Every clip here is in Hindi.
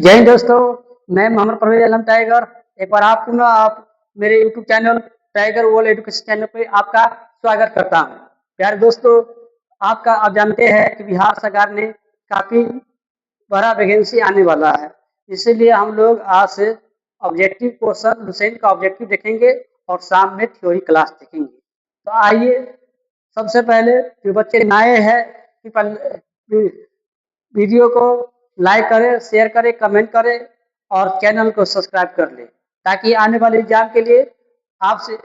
जय हिंद दोस्तों। मैं मोहम्मद परवेज आलम टाइगर एक बार आप मेरे YouTube channel tiger world education channel पे आपका स्वागत करता हूँ। प्यारे दोस्तों, आप जानते हैं कि बिहार सरकार ने काफी बड़ा वैकेंसी आने वाला है, इसीलिए हम लोग आज से ऑब्जेक्टिव क्वेश्चन हुसैन का ऑब्जेक्टिव देखेंगे और शाम में थ्योरी क्लास देखेंगे। तो आइए, सबसे पहले जो बच्चे नए हैं कि वीडियो को लाइक करें, शेयर करें, कमेंट करें और चैनल को सब्सक्राइब कर लें, ताकि आने वाले एग्जाम के लिए आपसे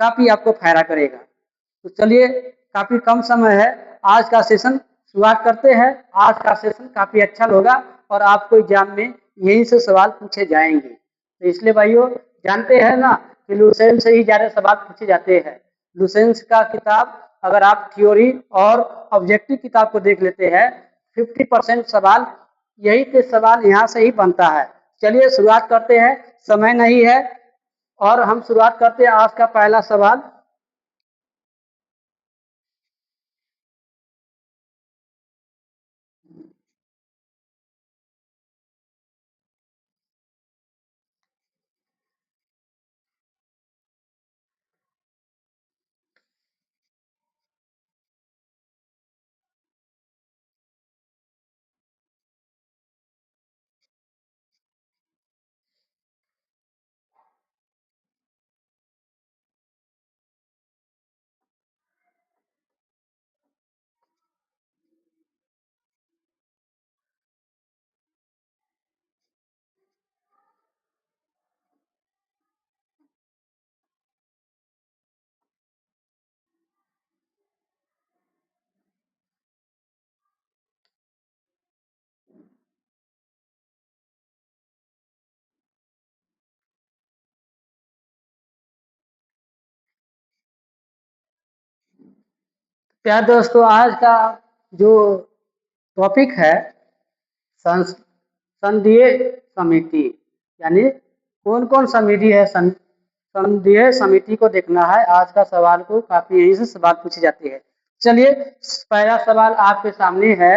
काफ़ी आपको फायदा करेगा। तो चलिए, काफ़ी कम समय है, आज का सेशन शुरुआत करते हैं। आज का सेशन काफ़ी अच्छा होगा और आपको एग्जाम में यहीं से सवाल पूछे जाएंगे। तो इसलिए भाइयों, जानते हैं ना कि लुसेंट से ही ज़्यादा सवाल पूछे जाते हैं। लुसेंट का किताब अगर आप थ्योरी और ऑब्जेक्टिव किताब को देख लेते हैं, 50% सवाल यही के सवाल यहाँ से ही बनता है। चलिए शुरुआत करते हैं, समय नहीं है और हम शुरुआत करते हैं आज का पहला सवाल। प्यार दोस्तों, आज का जो टॉपिक है संघीय समिति, यानी कौन कौन समिति है। संघीय समिति को देखना है। आज का सवाल को काफी यहीं से सवाल पूछे जाते हैं। चलिए, पहला सवाल आपके सामने है।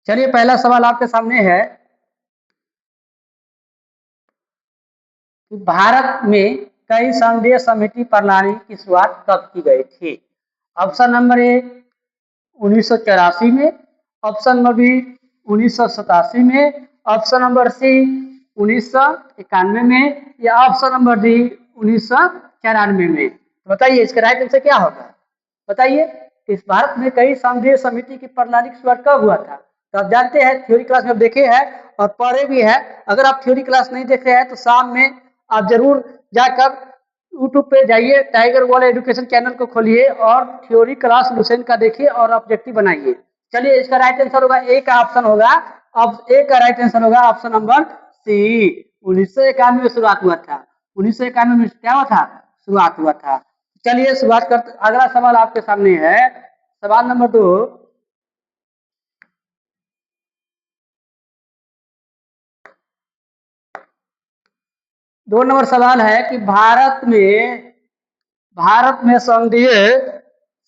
चलिए, पहला सवाल आपके सामने है कि भारत में कई संघीय समिति प्रणाली की शुरुआत कब की गई थी। ऑप्शन नंबर ए 1984 में, ऑप्शन नंबर बी 1987 में, ऑप्शन नंबर सी 1991 में या ऑप्शन नंबर डी 1994 में। तो बताइए इसका राइट आंसर क्या होगा। बताइए, इस भारत में कई संघीय समिति की प्रणाली की शुरुआत कब हुआ था। तो आप जानते हैं, थ्योरी क्लास में देखे हैं और पढ़े भी है। अगर आप थ्योरी क्लास नहीं देख रहे हैं तो शाम में आप जरूर जाकर यूट्यूब पे जाइए, टाइगर वर्ल्ड एजुकेशन चैनल को खोलिए और थ्योरी क्लास लुसेंट का देखिए और ऑब्जेक्टिव बनाइए। चलिए, इसका राइट आंसर होगा ए का ऑप्शन होगा। अब ए का राइट आंसर होगा ऑप्शन नंबर सी। 1991 में शुरुआत हुआ था। 1991 में क्या हुआ था, शुरुआत हुआ था। चलिए शुरुआत करते, अगला सवाल आपके सामने है। सवाल नंबर 2। 2 नंबर सवाल है कि भारत में संघीय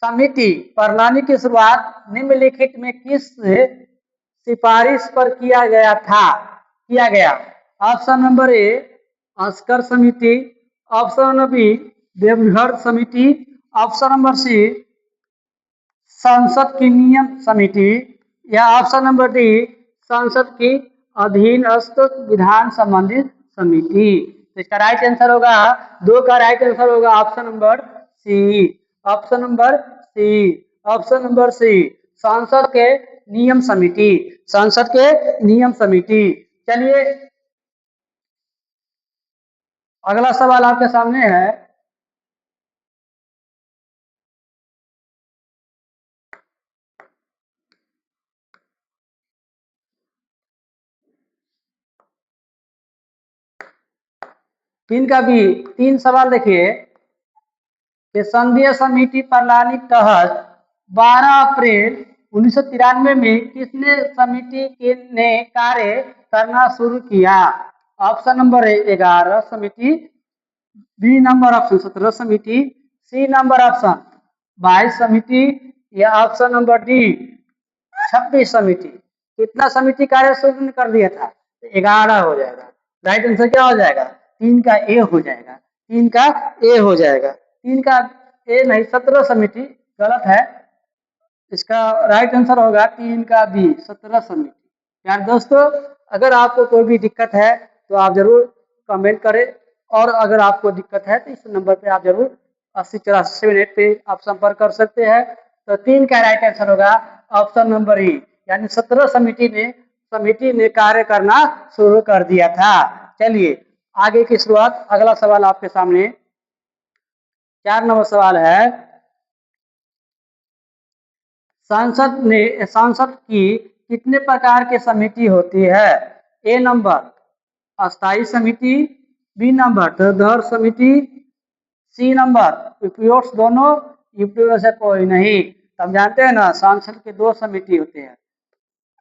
समिति प्रणाली की शुरुआत निम्नलिखित में किस सिफारिश पर किया गया। ऑप्शन नंबर ए अस्कर समिति, ऑप्शन नंबर बी देवघर समिति, ऑप्शन नंबर सी संसद की नियम समिति या ऑप्शन नंबर डी संसद की अधीनस्थ विधान संबंधित समिति। तो इसका राइट आंसर होगा, 2 का राइट आंसर होगा option number C. Option number C, option number C, संसद के नियम समिति, संसद के नियम समिति। चलिए, अगला सवाल आपके सामने है। 3 का बी। 3 सवाल देखिए कि संघीय समिति प्रणाली तहत 12 अप्रैल 1993 में किसने समिति ने कार्य करना शुरू किया? ऑप्शन नंबर ए 11 समिति, बी नंबर ऑप्शन 17 समिति, सी नंबर ऑप्शन 22 समिति या ऑप्शन नंबर डी 26 समिति। कितना समिति कार्य शुरू कर दिया था? 11 हो जाएगा। राइट आंसर क्या हो जाएगा? 3 का ए हो जाएगा। 3 का ए हो जाएगा। 3 का ए नहीं, 17 समिति गलत है। इसका राइट आंसर होगा 3 का बी 17 समिति। यार दोस्तों, अगर आपको कोई भी दिक्कत है तो आप जरूर कमेंट करें, और अगर आपको दिक्कत है तो इस नंबर पे आप जरूर 808478 पे आप संपर्क कर सकते हैं। तो 3 का राइट आंसर होगा ऑप्शन नंबर ई, यानी 17 समिति ने कार्य करना शुरू कर दिया था। चलिए आगे की शुरुआत। अगला सवाल आपके सामने 4 नंबर सवाल है, सांसद की कितने प्रकार की समिति होती है? ए नंबर अस्थायी समिति, बी नंबर तदर्थ समिति, सी नंबर उपयुक्त दोनों, यूपी में से कोई नहीं। हम जानते हैं ना, सांसद के 2 समिति होते हैं,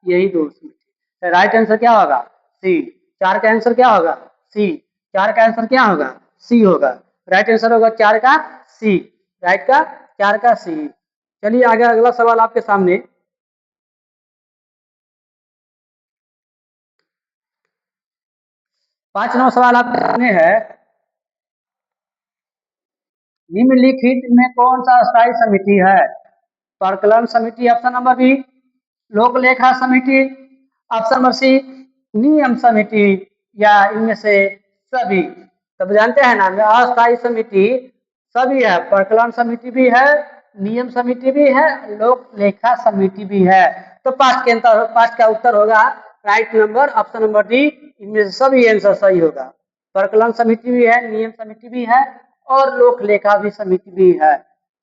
यही 2 समिति। राइट आंसर क्या होगा? सी। 4 का आंसर क्या होगा? सी। 4 का आंसर क्या होगा? सी होगा। राइट आंसर होगा 4 का सी। राइट का 4 का सी। चलिए आगे अगला सवाल आपके सामने 5 नंबर सवाल आपके सामने है, निम्नलिखित में कौन सा स्थायी समिति है? परिकलन समिति ऑप्शन नंबर बी, लोक लेखा समिति ऑप्शन नंबर सी, नियम समिति या इनमें से सभी। तब जानते हैं ना, अस्थायी समिति सभी है, परिकलन समिति भी है, नियम समिति भी है, लोक लेखा समिति भी है। तो 5 का उत्तर होगा right number option number D, इनमें से सभी आंसर सही होगा। परिकलन समिति भी है, नियम समिति भी है और लोक लेखा भी समिति भी है।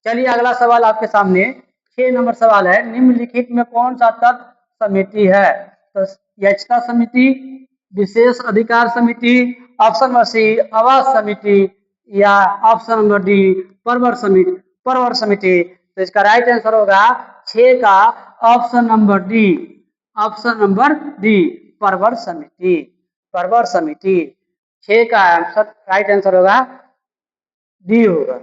चलिए अगला सवाल आपके सामने 6 नंबर सवाल है, निम्नलिखित में कौन सा तत्व समिति है? तो याचिका समिति, विशेष अधिकार समिति, ऑप्शन नंबर सी आवास समिति या ऑप्शन नंबर डी परवर समिति। तो इसका राइट आंसर होगा 6 का option number D, option number D परवर समिति। परवर समिति 6 का आंसर राइट आंसर होगा डी होगा।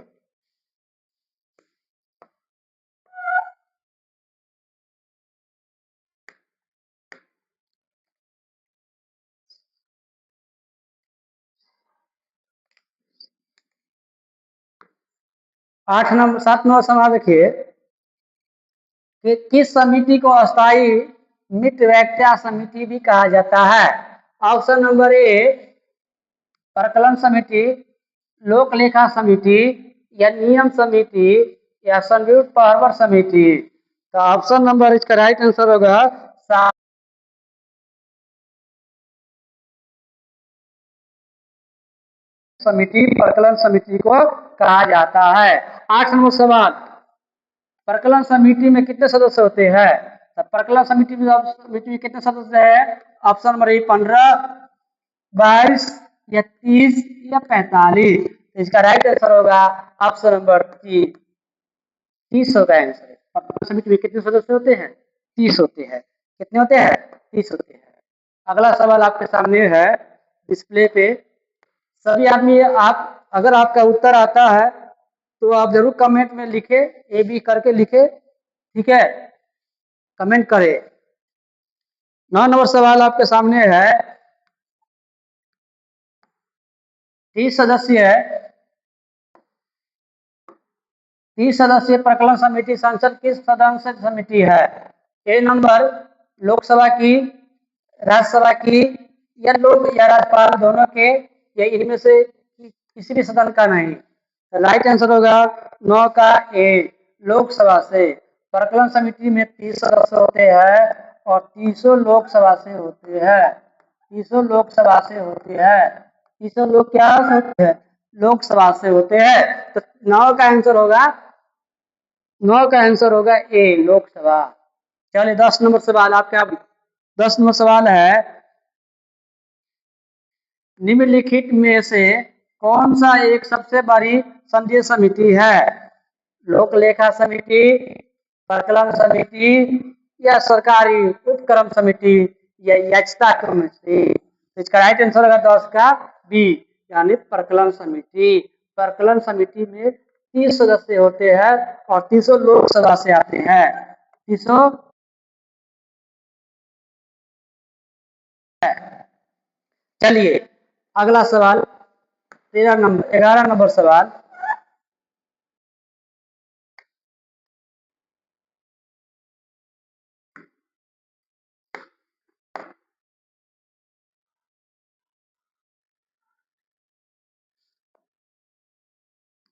आठ नंबर 7 नंबर सवाल देखिए कि किस समिति को अस्थायी मित्र व्याख्या समिति भी कहा जाता है? ऑप्शन नंबर ए परिकलन समिति, लोक लेखा समिति या नियम समिति या संयुक्त परवर समिति। तो ऑप्शन नंबर इसका राइट आंसर होगा समिति, परिकलन समिति को कहा जाता है। 8 नंबर सवाल, परिकलन समिति में कितने सदस्य होते हैं? तो परिकलन समिति में कितने सदस्य है? ऑप्शन नंबर ए 15, 22 या 30 या 45। तो इसका राइट आंसर होगा ऑप्शन नंबर 30 होगा आंसर। परिकलन समिति में कितने सदस्य होते हैं? 30 होते हैं। कितने होते हैं? 30 होते हैं। अगला सवाल आपके सामने है डिस्प्ले पे। सभी आदमी, आप अगर आपका उत्तर आता है तो आप जरूर कमेंट में लिखे, ए बी करके लिखे, ठीक है, कमेंट करें। 9 नंबर सवाल आपके सामने है, 30 सदस्य है, 30 सदस्यीय परिकलन समिति संसद किस सदन से समिति है? ए नंबर लोकसभा की, राज्यसभा की या लोक या राज्यपाल दोनों के, या इनमें से किसी भी सदन का नहीं। राइट आंसर होगा 9 का ए लोकसभा से। परिकलन समिति में 30 सदस्य होते हैं और 30 लोकसभा से होते हैं। 30 लोकसभा से होते हैं। 30 लोग क्या होते हैं? लोकसभा से होते हैं। तो 9 का आंसर होगा, 9 का आंसर होगा ए लोकसभा। चलिए 10 नंबर सवाल आपका। 10 नंबर सवाल है, निम्नलिखित में से कौन सा एक सबसे बड़ी संघीय समिति है? लोक लेखा समिति, प्रकलन समिति या सरकारी उपक्रम समिति या याचिका समिति? इसका राइट आंसर होगा 10 का बी यानी प्रकलन समिति। प्रकलन समिति में 30 सदस्य होते हैं और 30 लोकसभा से आते हैं। 30 चलिए अगला सवाल 11 नंबर सवाल।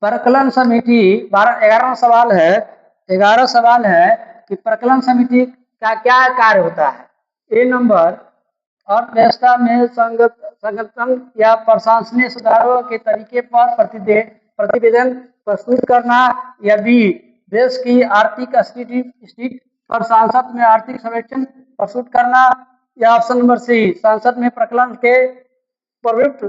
प्रकलन समिति 11वां सवाल है। 11 सवाल है कि प्रकलन समिति का क्या कार्य होता है? ए नंबर अर्थव्यवस्था में संगठन या प्रशासनिक सुधारों के तरीके पर प्रतिवेदन प्रस्तुत करना, या बी देश की आर्थिक स्थिति और संसद में आर्थिक सर्वेक्षण प्रस्तुत करना, या ऑप्शन नंबर सी संसद में प्रकलन के प्रयुक्त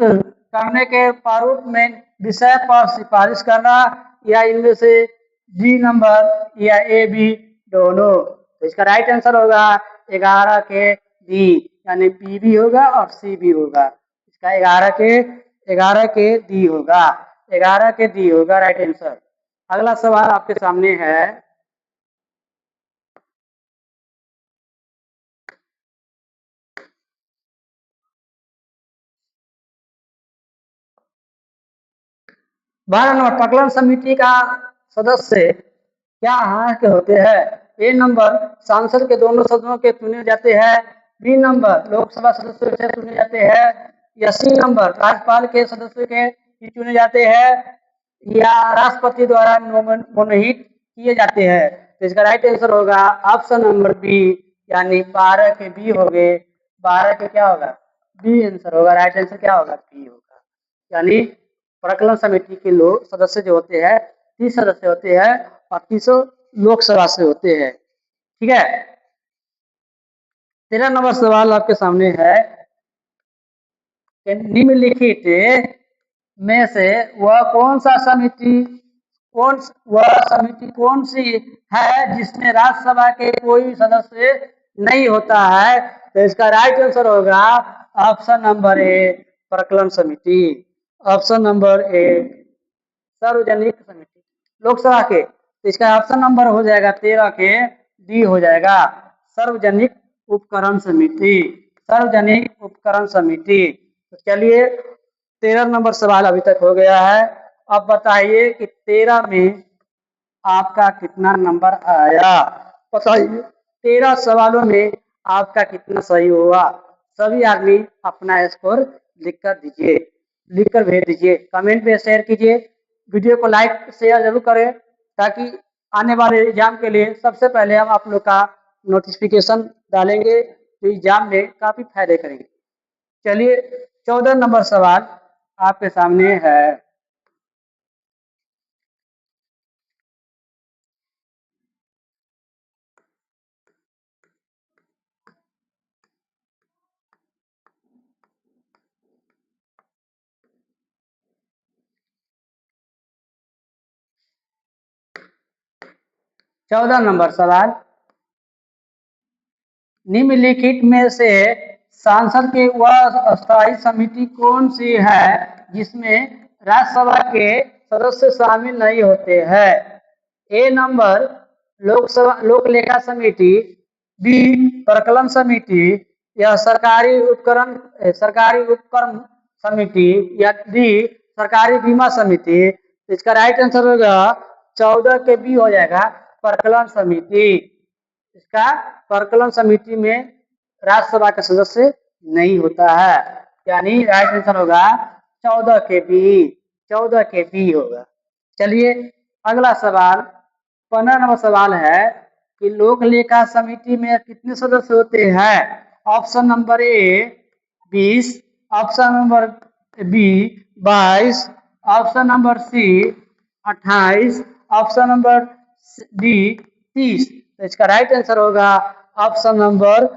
करने के प्रारूप में विषय पर सिफारिश करना, या इनमें से डी नंबर या ए बी दोनों? तो इसका राइट आंसर होगा 11 के डी यानी पी भी होगा और सी भी होगा। इसका 11 के डी होगा। 11 के डी होगा राइट आंसर। अगला सवाल आपके सामने है। बारह नंबर प्रकलन समिति का सदस्य क्या यहाँ के होते हैं? ए नंबर सांसद के दोनों सदनों के चुने जाते हैं, बी नंबर लोकसभा सदस्यों से चुने जाते हैं, या सी नंबर राज्यपाल के सदस्यों के चुने जाते हैं, या राष्ट्रपति द्वारा मनोनीत किए जाते हैं? तो इसका राइट आंसर होगा ऑप्शन नंबर बी यानी 12 के बी हो गए। 12 के क्या होगा? बी आंसर होगा। राइट आंसर क्या होगा? बी होगा। यानी प्रकलन समिति के लोग सदस्य जो होते हैं 30 सदस्य होते हैं और 30 लोकसभा से होते हैं। ठीक है। 13 नंबर सवाल आपके सामने है। निम्नलिखित में से कौन समिति कौन सी है जिसमें राज्यसभा के कोई सदस्य नहीं होता है? तो इसका राइट आंसर होगा ऑप्शन नंबर ए प्रकलन समिति। ऑप्शन नंबर ए सार्वजनिक समिति लोकसभा के। तो इसका ऑप्शन नंबर हो जाएगा 13 के डी हो जाएगा सार्वजनिक उपकरण समिति। सार्वजनिक उपकरण समिति। तो चलिए 13 नंबर सवाल अभी तक हो गया है। अब बताइए कि 13 में आपका कितना नंबर आया? बताइए 13 सवालों में आपका कितना सही हुआ? सभी आदमी अपना स्कोर लिखकर दीजिए, लिखकर भेज दीजिए, कमेंट में शेयर कीजिए, वीडियो को लाइक शेयर जरूर करें ताकि आने वाले एग्जाम के लिए सबसे पहले हम आप लोग का नोटिफिकेशन डालेंगे तो एग्जाम में काफी फायदे करेंगे। चलिए 14 नंबर सवाल आपके सामने है। चौदह नंबर सवाल, निम्नलिखित में से सांसद के वह स्थायी समिति कौन सी है जिसमें राज्यसभा के सदस्य शामिल नहीं होते हैं? ए नंबर लोक लेखा समिति, बी प्रकलन समिति, या सरकारी उपक्रम समिति, या डी सरकारी बीमा समिति? इसका राइट आंसर होगा 14 के बी हो जाएगा प्रकलन समिति। इसका प्रकलन समिति में राज्यसभा का सदस्य नहीं होता है, यानी राइट आंसर होगा 14 के बी। 14 के बी होगा। चलिए अगला सवाल 15 नंबर सवाल है कि लोक लेखा समिति में कितने सदस्य होते हैं? Option number A 20, option number B 22, option number C 28, option number D 30। तो इसका राइट आंसर होगा ऑप्शन नंबर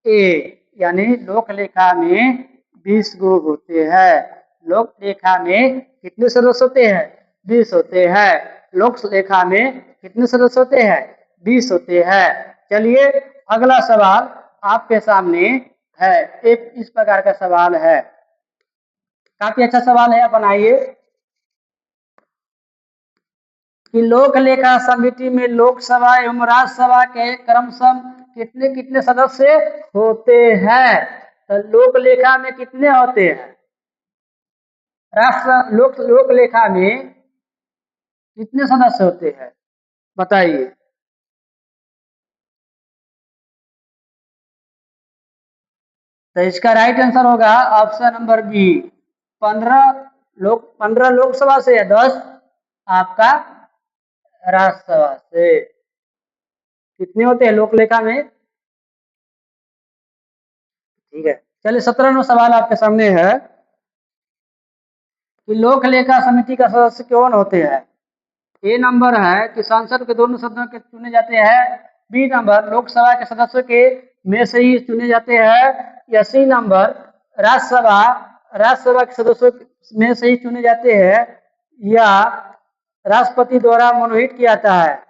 ए यानी लोक लेखा में 20 गो होते हैं। लोक लेखा में कितने सदस्य होते हैं? 20 होते हैं। लोक लेखा में कितने सदस्य होते हैं? 20 होते हैं। चलिए अगला सवाल आपके सामने है। एक इस प्रकार का सवाल है, काफी अच्छा सवाल है, बनाइए कि लोक लेखा समिति में लोकसभा एवं राज्यसभा के क्रमशः कितने कितने सदस्य होते हैं? तो लोक लेखा में कितने होते हैं? राष्ट्र लोक लेखा में कितने सदस्य होते हैं, बताइए। तो इसका राइट आंसर होगा ऑप्शन नंबर बी, 15 लोकसभा से या 10 आपका राज्यसभा से। कितने होते हैं लोक लेखा में? ठीक है, चलिए 17वां सवाल आपके सामने है कि लोक लेखा समिति का सदस्य कौन होते हैं? ए नंबर है कि सांसद के दोनों सदनों के चुने जाते हैं। बी नंबर लोकसभा के सदस्यों के में से ही चुने जाते हैं। या सी नंबर राज्यसभा राज्यसभा के सदस्यों में से ही चुने जाते हैं। या राष्ट्रपति द्वारा मनोनीत किया जाता है।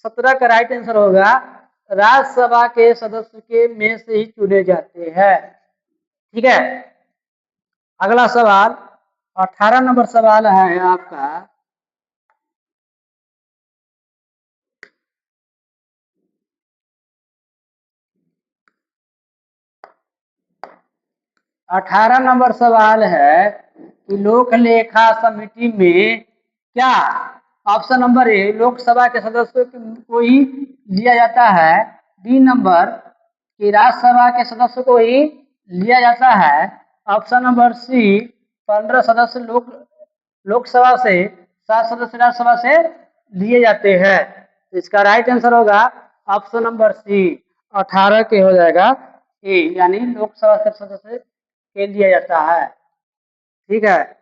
17 का राइट आंसर होगा राज्यसभा के सदस्य के में से ही चुने जाते हैं। ठीक है, अगला सवाल 18 नंबर सवाल है आपका। अठारह नंबर सवाल है कि लोक लेखा समिति में क्या? ऑप्शन नंबर ए लोकसभा के सदस्यों को ही लिया जाता है। बी नंबर कि राज्यसभा के सदस्यों को ही लिया जाता है। ऑप्शन नंबर सी 15 सदस्य लोकसभा से, 7 सदस्य राज्यसभा से लिए जाते हैं। इसका राइट आंसर होगा ऑप्शन नंबर सी, 18 के हो जाएगा ए, यानी लोकसभा के सदस्य के लिया जाता है। ठीक है,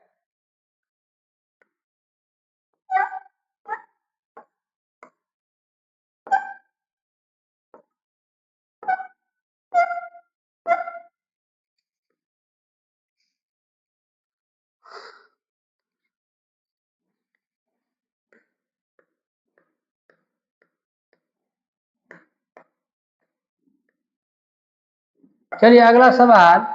चलिए अगला सवाल।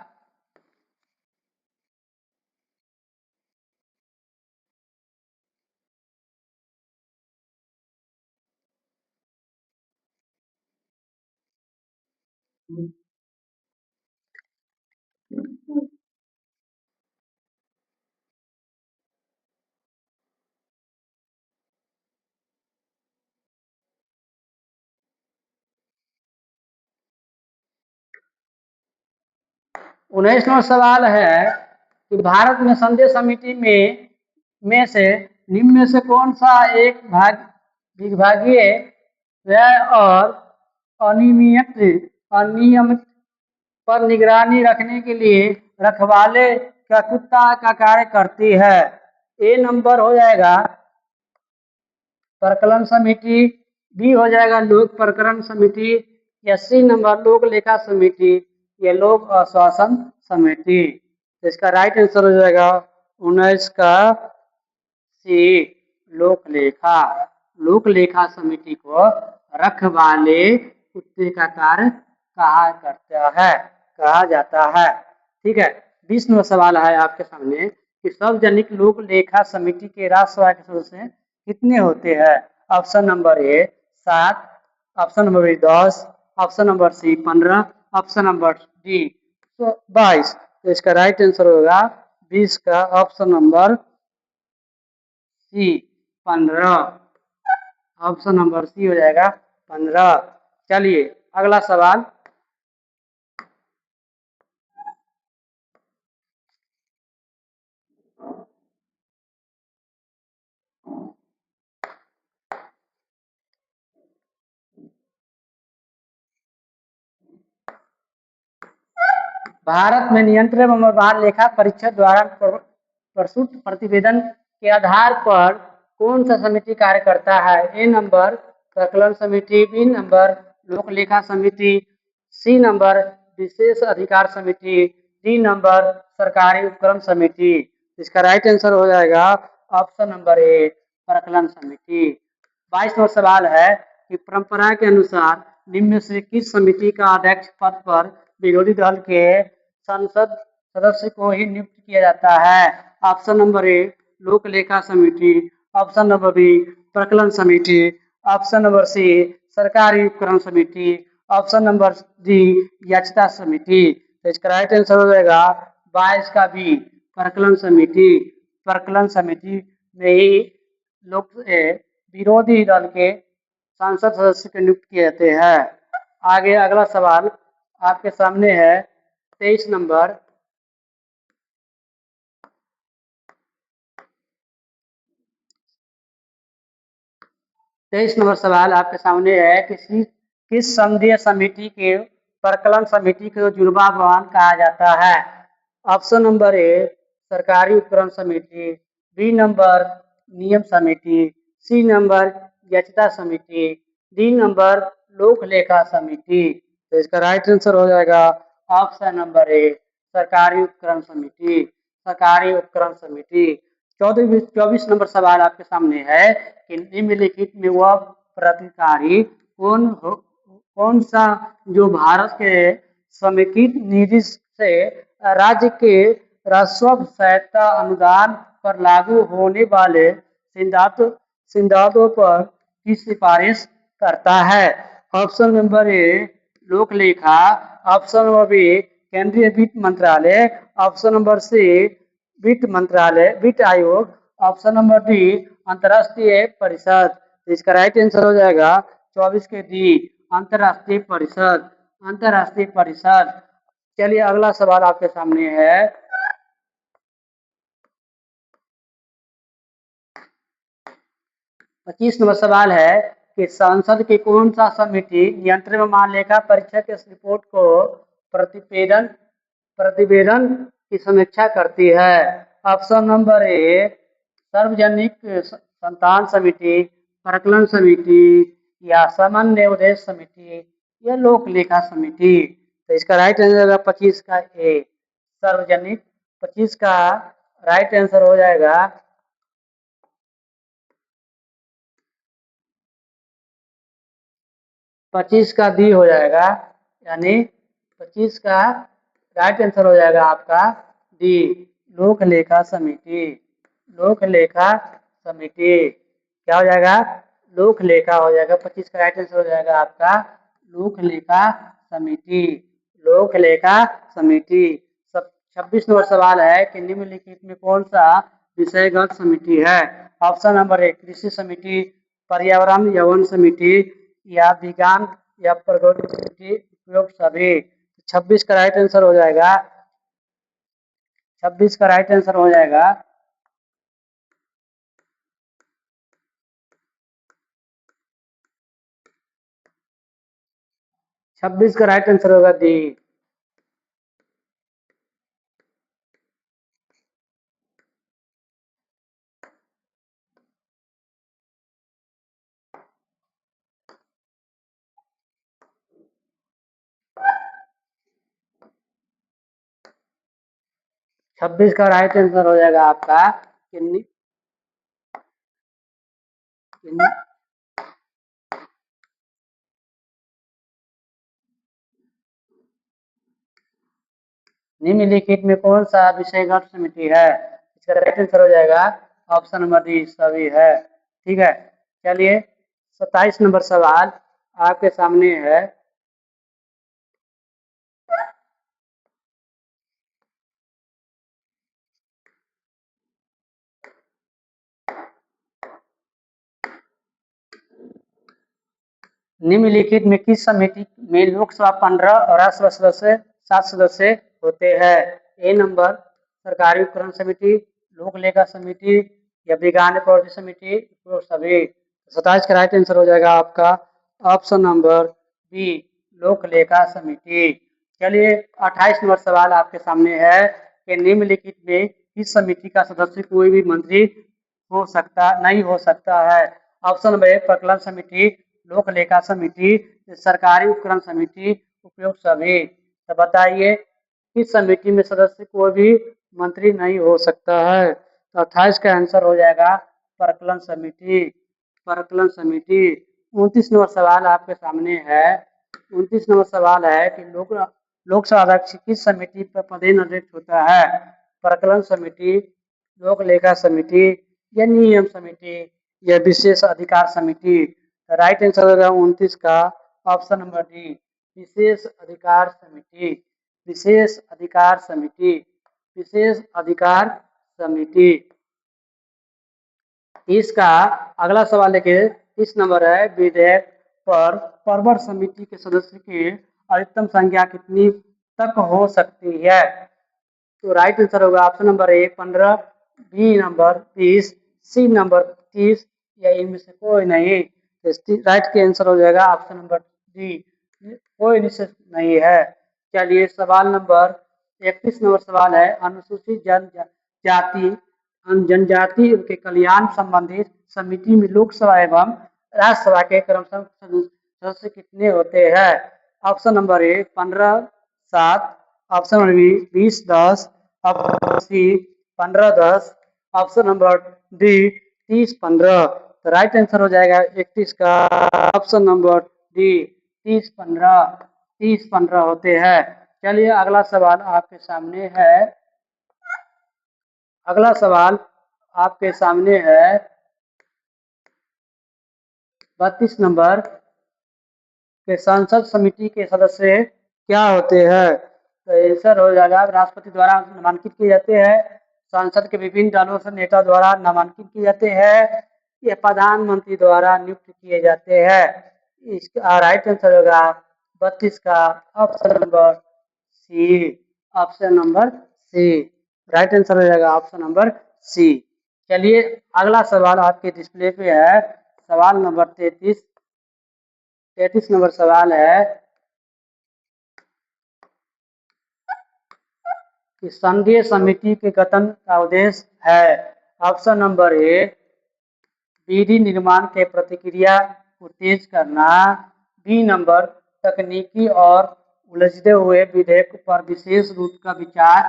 उन्नीसवां सवाल है कि भारत में संदेश समिति में से निम्न में से कौन सा एक विभागीय व्यय और अनियमित पर निगरानी रखने के लिए रखवाले का कुत्ता का कार्य करती है? ए नंबर हो जाएगा प्रकलन समिति, बी हो जाएगा लोक प्रकरण समिति, या सी नंबर लोक लेखा समिति, या लोक आश्वासन समिति। तो इसका राइट आंसर हो जाएगा 19 का सी, लोक लेखा समिति को रखवाले कुत्ते का कार्य कहा जाता है। ठीक है, 20वां सवाल है आपके सामने कि सार्वजनिक लोक लेखा समिति के राज्यसभा के सदस्य कितने होते हैं? Option number A 7, option number B 10, option number C 15, option number D 22। तो इसका राइट आंसर होगा 20 का option number C 15। Option number C हो जाएगा 15। चलिए अगला सवाल। भारत में नियंत्रण एवं बाल लेखा परीक्षक द्वारा प्रस्तुत प्रतिवेदन के आधार पर कौन सा समिति कार्य करता है? ए नंबर प्रकलन समिति, बी नंबर लोक लेखा समिति, सी नंबर विशेष अधिकार समिति, डी नंबर सरकारी उपक्रम समिति। इसका राइट आंसर हो जाएगा ऑप्शन नंबर ए प्रकलन समिति। 22 नंबर सवाल है कि परंपरा के अनुसार निम्न में से किस समिति का अध्यक्ष पद पर विरोधी दल के संसद सदस्य को ही नियुक्त किया जाता है। ऑप्शन नंबर ए लोक लेखा समिति, ऑप्शन नंबर बी प्रकलन समिति, ऑप्शन नंबर सी सरकारी उपक्रम समिति, ऑप्शन नंबर डी याचिका समिति। तो इसका राइट आंसर हो जाएगा 22 का बी प्रकलन समिति। प्रकलन समिति में ही लोग विरोधी दल के सांसद सदस्य को नियुक्त किए जाते हैं। आगे अगला सवाल आपके सामने है 23 नंबर। 23 नंबर सवाल आपके सामने है किस संघीय समिति के प्रकलन समिति को जुड़वा भवन कहा जाता है। ऑप्शन नंबर ए सरकारी उपक्रम समिति, बी नंबर नियम समिति, सी नंबर याचिका समिति, डी नंबर लोक लेखा समिति। तो इसका राइट आंसर हो जाएगा ऑप्शन नंबर ए सरकारी उपक्रम समिति। सरकारी उपक्रम समिति। 24 नंबर सवाल आपके सामने है कि निम्नलिखित में वह प्राधिकारी कौन सा जो भारत के समेकित निधि से राज्य के राजस्व सहायता अनुदान पर लागू होने वाले सिद्धांतों पर की सिफारिश करता है। ऑप्शन नंबर ए लोक लेखा, ऑप्शन नंबर बी केंद्रीय वित्त मंत्रालय, ऑप्शन नंबर सी वित्त मंत्रालय वित्त आयोग, ऑप्शन नंबर डी अंतर्राष्ट्रीय परिषद। इसका राइट आंसर हो जाएगा 24 के डी अंतर्राष्ट्रीय परिषद। अंतर्राष्ट्रीय परिषद। चलिए अगला सवाल आपके सामने है 25 नंबर सवाल है कि संसद की कौन सा समिति नियंत्रण व महालेखा परीक्षक इस रिपोर्ट को प्रतिवेदन की समीक्षा करती है। ऑप्शन नंबर ए सार्वजनिक संतान समिति, प्रकलन समिति या सामान्य उद्देश्य समिति या लोक लेखा समिति। तो इसका राइट आंसर होगा 25 का ए सार्वजनिक। 25 का राइट आंसर हो जाएगा 25 का डी हो जाएगा, यानी 25 का राइट आंसर हो जाएगा आपका डी लोक लेखा समिति। लोक लेखा समिति क्या हो जाएगा? लोक लेखा हो जाएगा। 25 का राइट आंसर हो जाएगा आपका लोक लेखा समिति। लोक लेखा समिति। 26 नंबर सवाल है कि निम्नलिखित में कौन सा विषयगत समिति है। ऑप्शन नंबर ए कृषि समिति, पर्यावरण या वन समिति या विज्ञान या प्रौद्योगिकी समिति, उपयोग सभी। 26 का राइट आंसर हो जाएगा 26 का राइट आंसर हो जाएगा 26 का राइट आंसर होगा डी। छब्बीस का राइट आंसर हो जाएगा आपका निम्नलिखित में कौन सा विषयगत समिति है। इसका राइट आंसर हो जाएगा ऑप्शन नंबर डी सभी है। ठीक है, चलिए 27 नंबर सवाल आपके सामने है। निम्नलिखित में किस समिति में लोकसभा 15 और राज्यसभा सदस्य 7 सदस्य होते हैं। ए नंबर सरकारी उपक्रम समिति, लोक लेखा समिति या विज्ञान प्रौद्योगिकी समिति, सभी। 27 का राइट आंसर हो जाएगा आपका ऑप्शन नंबर बी लोक लेखा समिति। चलिए 28 नंबर सवाल आपके सामने है कि निम्नलिखित में इस समिति का सदस्य कोई भी मंत्री नहीं हो सकता है। ऑप्शन नंबर ए प्रकलन समिति, लोक लेखा समिति, सरकारी उपक्रम समिति, उपयोग सभी। तो बताइए किस समिति में सदस्य कोई भी मंत्री नहीं हो सकता है? तो 28 का आंसर हो जाएगा परिकलन समिति। परिकलन समिति। 29 नंबर सवाल आपके सामने है। 29 नंबर सवाल है कि लोकसभा अध्यक्ष किस समिति पर पदेन अध्यक्ष होता है? परिकलन समिति, लोक लेखा समिति या नियम समिति या विशेष अधिकार समिति? राइट आंसर होगा 29 का ऑप्शन नंबर डी, विशेष अधिकार समिति। विशेष अधिकार समिति। विशेष अधिकार समिति। इसका अगला सवाल देखिए, 30 नंबर है, विधेयक पर परवर समिति के सदस्य की अधिकतम संख्या कितनी तक हो सकती है? तो राइट आंसर होगा option number A 15, B number 20, C number 30 या इनमें से कोई नहीं। तो राइट के आंसर हो जाएगा ऑप्शन नंबर डी, कोई निश्चित नहीं है। चलिए सवाल नंबर 31 नंबर सवाल है, अनुसूचित जनजाति के कल्याण संबंधित समिति में लोकसभा एवं राज्यसभा के क्रमशः सदस्य कितने होते हैं? Option number A 15, 7, option number B 20, 10, option number C 15, 10, option number D 30, 15। तो राइट आंसर हो जाएगा 31 का ऑप्शन नंबर डी 30, 15। 30, 15 होते हैं। चलिए अगला सवाल आपके सामने है। अगला सवाल आपके सामने है 32 नंबर के संसद समिति के सदस्य क्या होते हैं? तो आंसर हो जाएगा राष्ट्रपति द्वारा नामांकित किए जाते हैं, संसद के विभिन्न दलों से नेता द्वारा नामांकित किए जाते हैं, ये प्रधानमंत्री द्वारा नियुक्त किए जाते हैं। इसका राइट आंसर होगा 32 का option number C. Option number C, right answer हो जाएगा ऑप्शन नंबर सी। चलिए अगला सवाल आपके डिस्प्ले पे है, सवाल नंबर 33। 33 नंबर सवाल है कि संघीय समिति के गठन का उद्देश्य है। ऑप्शन नंबर ए विधि निर्माण के प्रतिक्रिया को तेज करना, बी नंबर तकनीकी और उलझे हुए विधेयक पर विशेष रूप का विचार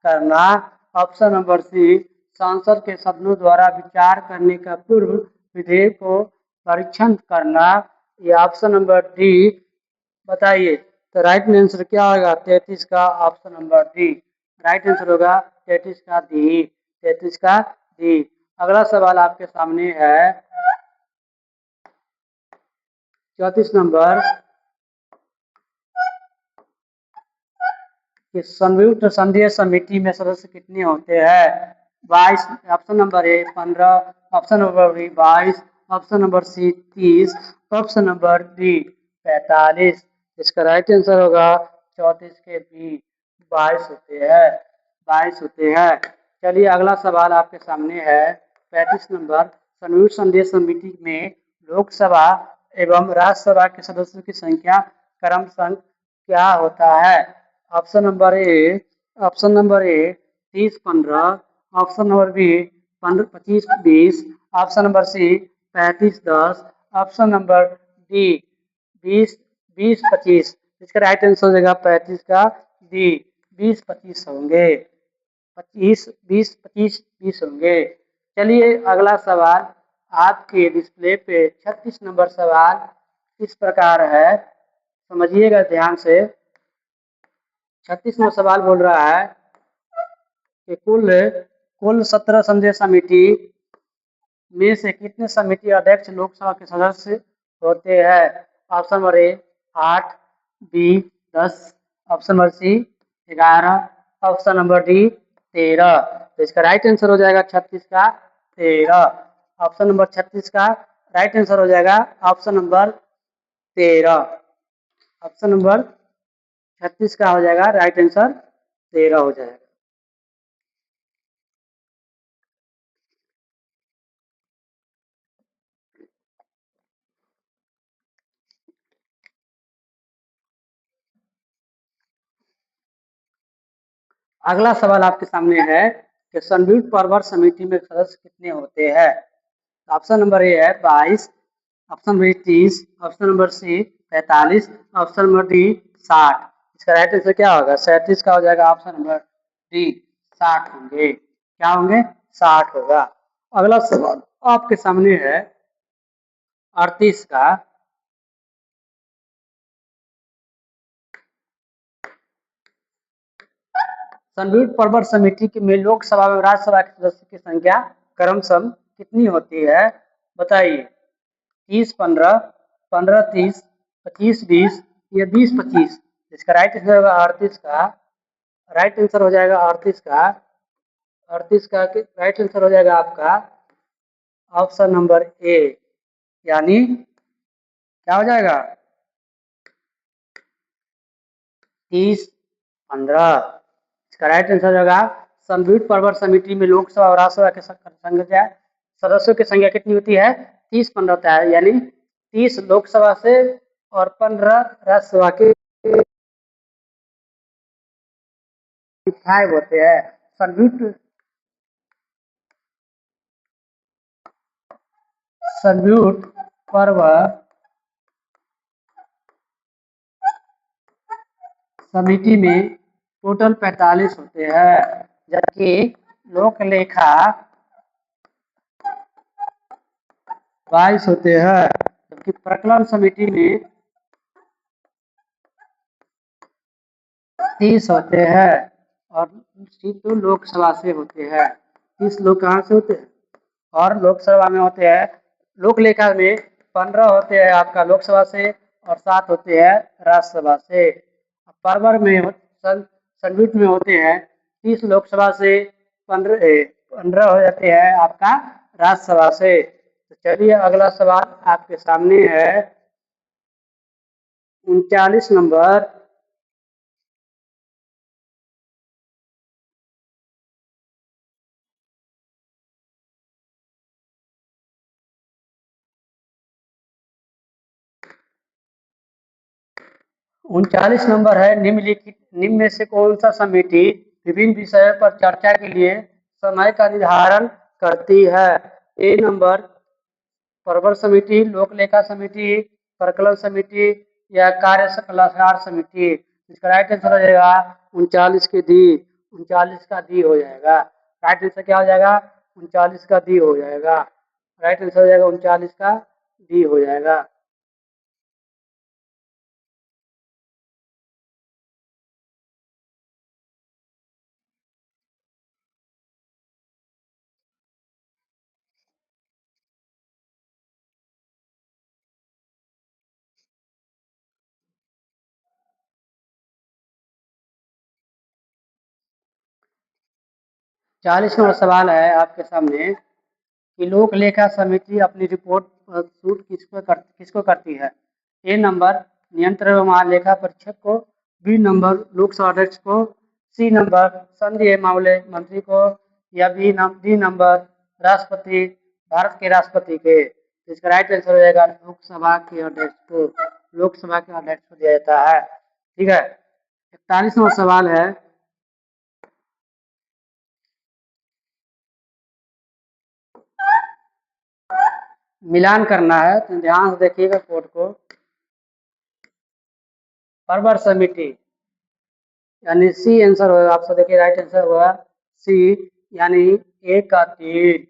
करना, ऑप्शन नंबर सी सांसद के सदनों द्वारा विचार करने का पूर्व विधेयक को परीक्षण करना, या ऑप्शन नंबर डी बताइए। तो राइट आंसर क्या होगा 33 का option number D. Right answer होगा 33 का डी। 33 का डी। अगला सवाल आपके सामने है 34 नंबर कि संयुक्त संघीय समिति में सदस्य कितने होते हैं? 22, option number A 15, option number B 22, option number C 30, option number D 45। इसका राइट आंसर होगा 34 के बी 22 होते हैं। 22 होते हैं। चलिए अगला सवाल आपके सामने है 35 नंबर, संयुक्त संघीय समिति में लोकसभा एवं राज्यसभा के सदस्यों की संख्या क्रमशः क्या होता है? Option number A 30, 15, option number B 15, 25, 20, option number C 35, 10, option number D 20, 20, 25। इसका राइट आंसर हो जाएगा 35 का डी 20, 25 होंगे। 25, 20, 25, 20 होंगे। चलिए अगला सवाल आपके डिस्प्ले पे 36 नंबर सवाल इस प्रकार है, समझिएगा ध्यान से। 36वां सवाल बोल रहा है कि कुल 17 संघीय समिति में से कितने समिति अध्यक्ष लोकसभा के सदस्य होते हैं? Option number A 8, B 10, option number C 11, option number D 13। तो इसका राइट आंसर हो जाएगा 36 का 13। ऑप्शन नंबर 36 का राइट आंसर हो जाएगा ऑप्शन नंबर 13। ऑप्शन नंबर 36 का हो जाएगा राइट आंसर 13 हो जाएगा। अगला सवाल आपके सामने है कि संयुक्त परवर समिति में सदस्य कितने होते हैं? ऑप्शन नंबर ए है 22, option B 30, option number C 45, option number D 60। इसका राइट आंसर क्या होगा? 37 का हो जाएगा ऑप्शन नंबर डी, 60 होंगे। क्या होंगे? 60 होगा। अगला सवाल आपके सामने है 38 का। संयुक्त प्रवर समिति में लोकसभा में राज्यसभा के सदस्य की संख्या क्रमशः कितनी होती है? बताइए। 30-15, 15-30, 25-20 या 20-25? इसका राइट आंसर होगा 38 का। राइट आंसर हो जाएगा 38 का। 38 का राइट आंसर हो जाएगा आपका ऑप्शन नंबर ए, यानी क्या हो जाएगा? 30-15। इसका राइट आंसर होगा संयुक्त प्रवर समिति में लोकसभा और राज्यसभा के संख्या सदस्यों की संख्या कितनी होती है? 30-15 होता है, यानी 30 लोकसभा से और 15 राज्यसभा के 5 होते हैं। संयुक्त संयुक्त प्रवर समिति में टोटल 45 होते हैं, जबकि लोक लेखा 22 होते हैं, जबकि प्रकलन समिति में 30 होते हैं और तो लोकसभा से होते हैं। 30 लोग कहाँ से होते हैं? और लोकसभा में होते हैं। लोक लेखा में 15 होते हैं आपका लोकसभा से और 7 होते हैं राज्यसभा से। परवर में संयुक्त में होते हैं 30 लोकसभा से, 15 हो जाते हैं आपका राज्यसभा से। तो चलिए अगला सवाल आपके सामने है 39 नंबर। 39 नंबर है निम्न में से कौन सा समिति विभिन्न विषयों पर चर्चा के लिए समय का निर्धारण करती है? ए नंबर प्रवर समिति, लोक लेखा समिति, प्रकलन समिति या कार्य सलाहकार समिति? इसका राइट आंसर हो जाएगा 39 के डी। 39 का डी हो जाएगा। राइट आंसर क्या हो जाएगा? 39 का डी हो जाएगा। राइट आंसर हो जाएगा 39 का डी हो जाएगा। 40 नंबर सवाल है आपके सामने कि लोक लेखा समिति अपनी रिपोर्ट प्रस्तुत किसको करती है? ए नंबर नियंत्रण एवं महालेखा परीक्षक को, बी नंबर लोकसभा अध्यक्ष को, सी नंबर संघीय मामले मंत्री को या डी नंबर राष्ट्रपति, भारत के राष्ट्रपति के? तो इसका राइट आंसर हो जाएगा लोकसभा के अध्यक्ष को। लोकसभा के अध्यक्ष को दिया जाता है। ठीक है। 41 नंबर सवाल है मिलान करना है, तो ध्यान से देखिएगा कोड को। परवर समिति यानी सी आंसर होगा आपसे। देखिए राइट आंसर होगा सी, यानी 1 का 3,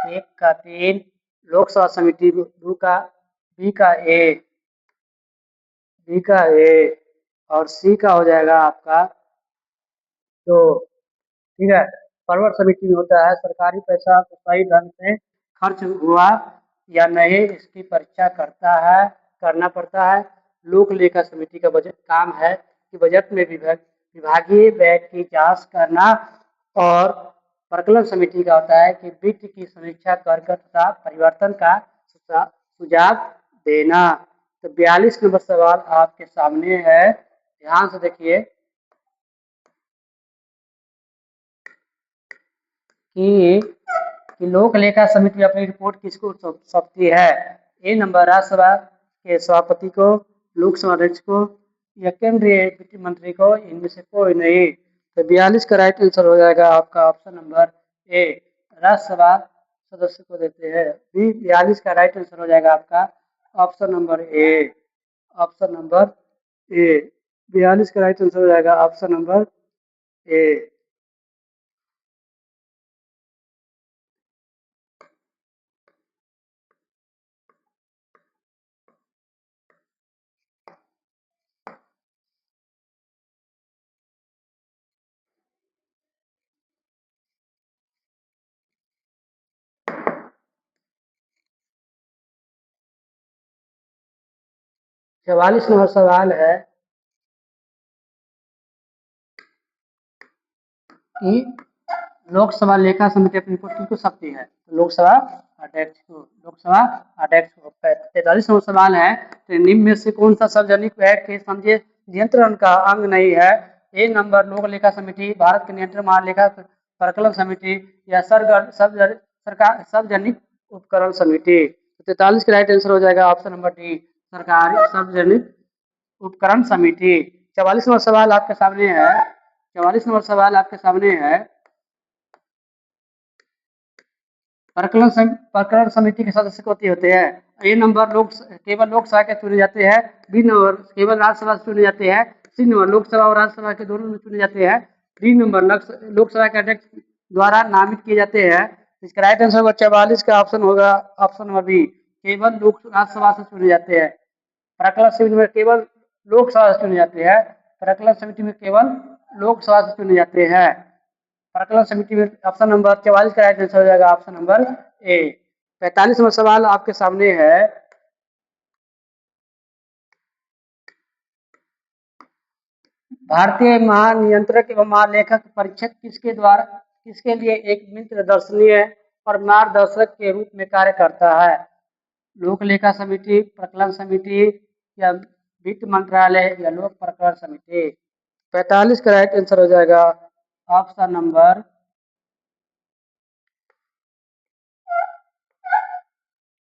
1 का 3। लोकसभा समिति 2 का, बी का ए, बी का ए और सी का हो जाएगा आपका 2। ठीक है। परवर समिति में होता है सरकारी पैसा तो सही ढंग से खर्च हुआ या नहीं इसकी परीक्षा करना पड़ता है। लोक लेखा समिति का बजट काम है कि बजट में विभागीय व्यय की जांच करना, और प्रकलन समिति का होता है कि वित्त की समीक्षा कर तथा परिवर्तन का सुझाव देना। तो 42 नंबर सवाल आपके सामने है, ध्यान से देखिए कि लोक लेखा समिति अपनी रिपोर्ट किसको सौंपती है? ए नंबर राज्यसभा के सभापति को, लोकसभा अध्यक्ष को या केंद्रीय वित्त मंत्री को? इनमें से कोई नहीं। तो 42 का राइट आंसर हो जाएगा आपका ऑप्शन नंबर ए, राज्यसभा सदस्य को देते हैं। 42 का राइट आंसर हो जाएगा आपका ऑप्शन नंबर ए, ऑप्शन नंबर ए। 42 का राइट आंसर हो जाएगा ऑप्शन नंबर ए। चवालीस नंबर सवाल है कि लोकसभा लेखा समिति अपनी रिपोर्ट किसको सौंपती है? लोकसभा अध्यक्ष को। लोकसभा अध्यक्ष को। 43 नंबर सवाल है तो निम्न में से कौन सा सार्वजनिक व्यय के समझे नियंत्रण का अंग नहीं है? ए नंबर लोक लेखा समिति, भारत के नियंत्रण महालेखा परिकलन समिति या सरकार सार्वजनिक उपकरण समिति। 43 का राइट आंसर हो जाएगा ऑप्शन नंबर डी, सरकारी सार्वजनिक उपकरण समिति। 44 नंबर सवाल आपके सामने है। 44 नंबर सवाल आपके सामने है प्रकरण समिति के सदस्य कौन होते हैं? ए नंबर केवल लोकसभा के चुने जाते हैं, बी नंबर केवल राज्यसभा से चुने जाते हैं, सी नंबर लोकसभा और राज्यसभा के दोनों में चुने जाते हैं, डी नंबर लोकसभा के अध्यक्ष द्वारा नामित किए जाते हैं। इसका राइट आंसर नंबर 44 का ऑप्शन होगा ऑप्शन नंबर बी, केवल राज्यसभा से चुने जाते हैं। प्रकलन समिति में केवल लोकसभा से चुने जाते हैं। प्रकलन समिति में केवल लोकसभा से चुने जाते हैं। प्रकलन समिति में ऑप्शन नंबर 44 का राइट आंसर हो जाएगा ऑप्शन नंबर ए। 45 नंबर सवाल आपके सामने है भारतीय महानियंत्रक एवं महालेखक परीक्षक किसके लिए एक मित्र दर्शनीय और मार्गदर्शक के रूप में कार्य करता है? लोक लेखा समिति, प्रकलन समिति या वित्त मंत्रालय या लोक प्रकरण समिति। 45 का राइट आंसर हो जाएगा ऑप्शन नंबर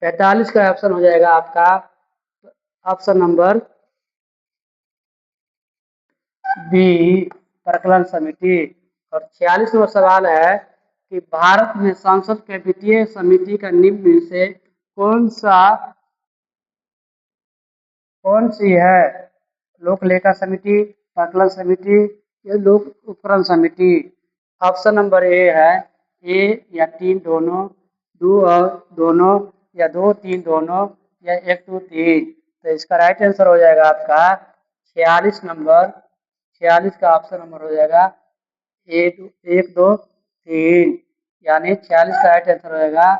45 का ऑप्शन हो जाएगा आपका ऑप्शन नंबर बी, प्रकलन समिति। और 46 नंबर सवाल है कि भारत में संसद के वित्तीय समिति का निम्न में से कौन सी है? लोक लेखा समिति, प्रकलन समिति या लोक उपकरण समिति। ऑप्शन नंबर ए है ए या तीन दोनों, दो और दोनों या दो तीन दोनों या एक दो तीन। तो इसका राइट आंसर हो जाएगा आपका 46 का ऑप्शन नंबर हो जाएगा एक दो तीन, यानी 46 का राइट आंसर हो जाएगा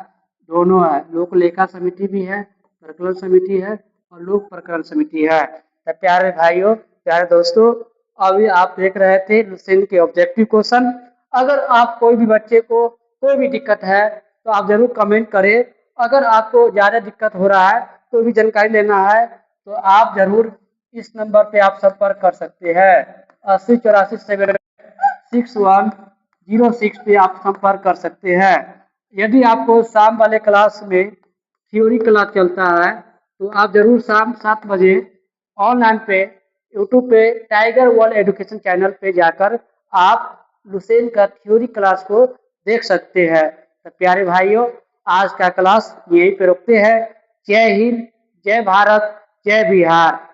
दोनों है। लोक लेखा समिति भी है, प्रकलन समिति है और लोक प्रकरण समिति है। तो प्यारे भाइयों, प्यारे दोस्तों, अभी आप देख रहे थे लुसेंट के ऑब्जेक्टिव क्वेश्चन। अगर आप कोई भी बच्चे को कोई भी दिक्कत है तो आप जरूर कमेंट करें। अगर आपको ज़्यादा दिक्कत हो रहा है, कोई भी जानकारी लेना है तो आप जरूर इस नंबर पे आप संपर्क कर सकते हैं। 8084761006 पे आप संपर्क कर सकते हैं। यदि आपको शाम वाले क्लास में थ्योरी क्लास चलता है तो आप जरूर शाम 7 बजे ऑनलाइन पे यूट्यूब पे टाइगर वर्ल्ड एजुकेशन चैनल पे जाकर आप लुसेंट का थ्योरी क्लास को देख सकते हैं। तो प्यारे भाइयों, आज का क्लास यहीं पे रोकते हैं। जय हिंद, जय भारत, जय बिहार।